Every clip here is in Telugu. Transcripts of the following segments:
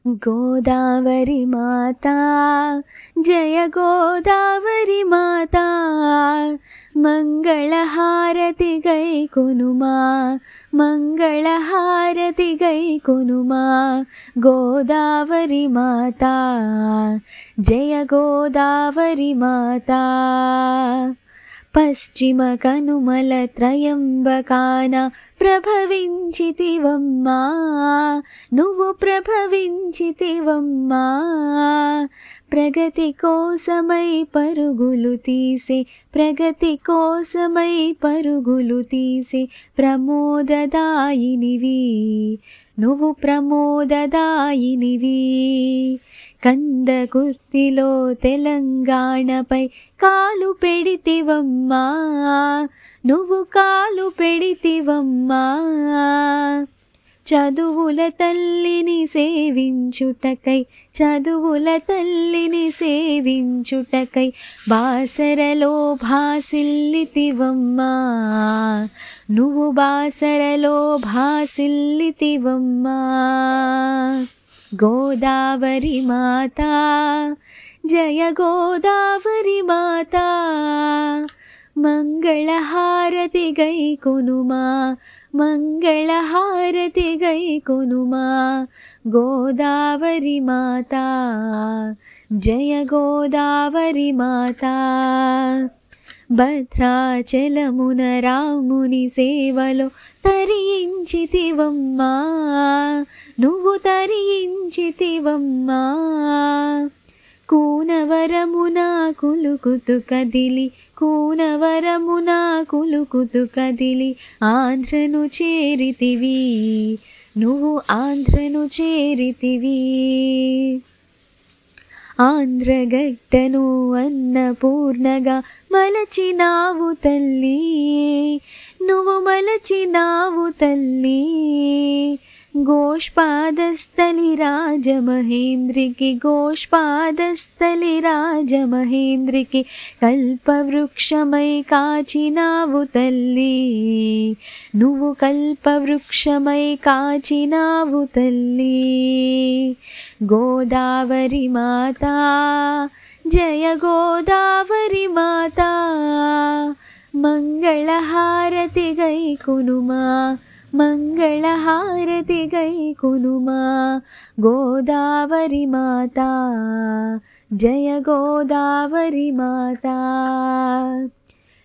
గోదావరి మాతా జయ గోదావరి మాతా మంగళహారతి గై కొనుమా మంగళహారతి గై కొనుమా గోదావరి మాతా జయ గోదావరి మాతా పశ్చిమ కనుమల త్రయంబకాన ప్రభవించితివమ్మా నువ్వు ప్రభవించితివమ్మా ప్రగతి కోసమై పరుగులు తీసి ప్రగతి కోసమై పరుగులు తీసి ప్రమోదదాయినివి నువ్వు ప్రమోదదాయినివి కందకుర్తిలో తెలంగాణపై కాలు పెడితివమ్మా నువ్వు కాలు పెడితివమ్మా చదువుల తల్లిని సేవించుటకై చదువుల తల్లిని సేవించుటకై బాసరలో భాసిల్లితివమ్మా నువ్వు బాసరలో భాసిల్లితివమ్మా గోదావరి మాతా జయ గోదావరి మాతా మంగళహారతి గై కొనుమా మంగళహారతి గై కొనుమా గోదావరి మాతా జయ గోదావరి మాతా భద్రాచలమున రాముని సేవలో తరించితివమ్మా నువ్వు తరించితివమ్మా కూనవరమున కులుకుతు కదిలి కూనవరమున కులుకుతు కదిలి ఆంధ్రను చేరితివి నువ్వు ఆంధ్రను చేరితివి ఆంధ్రగడ్డను అన్నపూర్ణగా మలచినావు తల్లి నువ్వు మలచినావు తల్లి గోష్పాదస్థలి రాజమహేంద్రికి గోష్పాదస్థలి రాజమహేంద్రికి కల్పవృక్షమై కాచినావు తల్లి నువ్వు కల్పవృక్షమై కాచినావు తల్లి గోదావరి మాతా జయ గోదావరి మాతా మంగళహారతి గై కొనుమా మంగళహారతి గై కొనుమా గోదావరి మాతా జయ గోదావరి మాతా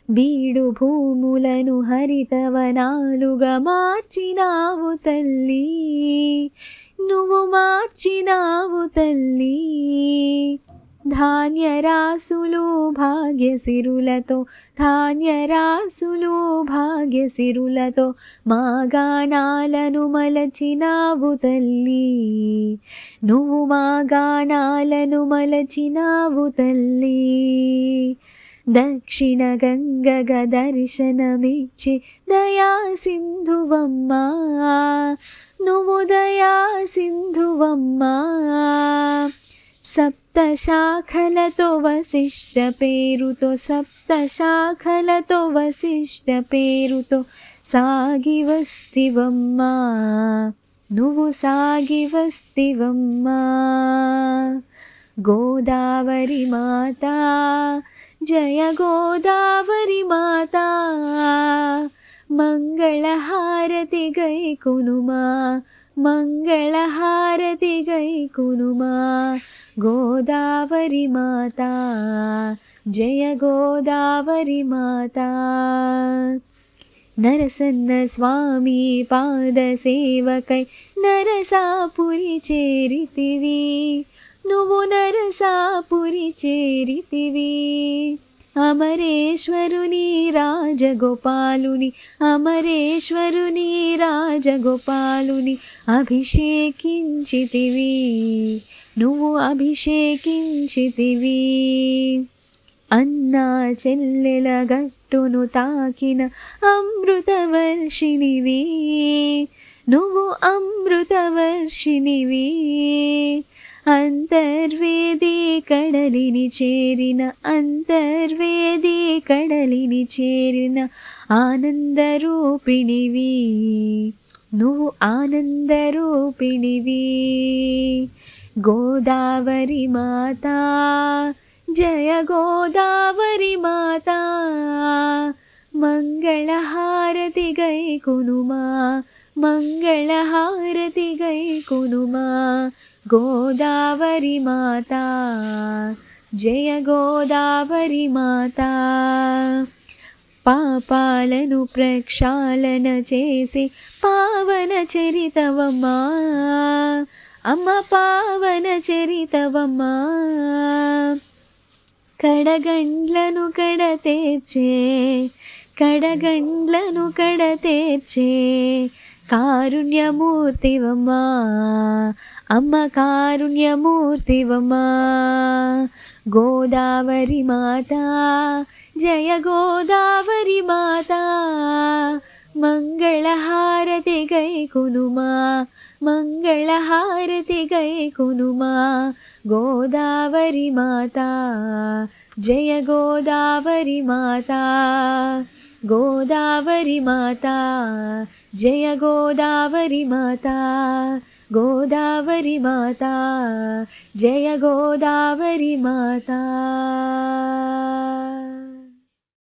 బీడు భూములను హరితవనాలుగా మార్చినావు తల్లి నువ్వు మార్చినావు తల్లి ధాన్యరాసులు భాగ్యసిరులతో ధాన్యరాసులు భాగ్యసిరులతో మా గానాలను మలచినావు తల్లి నువ్వు మా గానాలను మలచినావు తల్లి దక్షిణ గంగగ దర్శనమిచ్చి దయా సింధువమ్మా నువ్వు దయా సింధువమ్మా సప్త శాఖలతో వశిష్ఠ పేరుతో సప్త శాఖలతో వశిష్ఠ పేరుతో సాగి వస్తివమ్మా నువ్వు సాగి వస్తివమ్మా గోదావరి మాతా జయ గోదావరి మాతా మంగళహారతి గై కొనుమా మంగళహారతి గై కొనుమా గోదావరి మాతా జయ గోదావరి మాతా నరసన్న స్వామి పాద సేవకై నరసాపురి చేరితివి నువ్వు నరసాపురి చేరితివి అమరేశ్వరుని రాజగోపాలుని అమరేశ్వరుని రాజగోపాలుని అభిషేకించితివి నువ్వు అభిషేకించితివి అన్నా చెల్లెల గట్టును తాకిన అమృతవర్షినివి నువ్వు అమృతవర్షినివి అంతర్వేది కడలిని చేరిన అంతర్వేది కడలిని చేరిన ఆనందరూపిణివి నువ్వు ఆనందరూపిణివి గోదావరి మాతా జయ గోదావరి మాతా మంగళహారతి గై కొనుమా మంగళహారతి గై కొనుమా గోదావరి మాతా జయ గోదావరి మాతా పాపాలను ప్రక్షాళన చేసి పావన చరితవమ్మా అమ్మ పావన చరితవమ్మా కడగండ్లను కడతేర్చే కడగండ్లను కడతేర్చే కారుణ్యమూర్తివమ్మా అమ్మ కారుణ్యమూర్తివమ్మా గోదావరి మాతా జయ గోదావరి మాతా మంగళహారతి గై కొనుమా మంగళహారతి గై కొనుమా గోదావరి మాతా జయ గోదావరి మాతా గోదావరి మాతా జయ గోదావరి మాతా గోదావరి మాతా జయ గోదావరి మాతా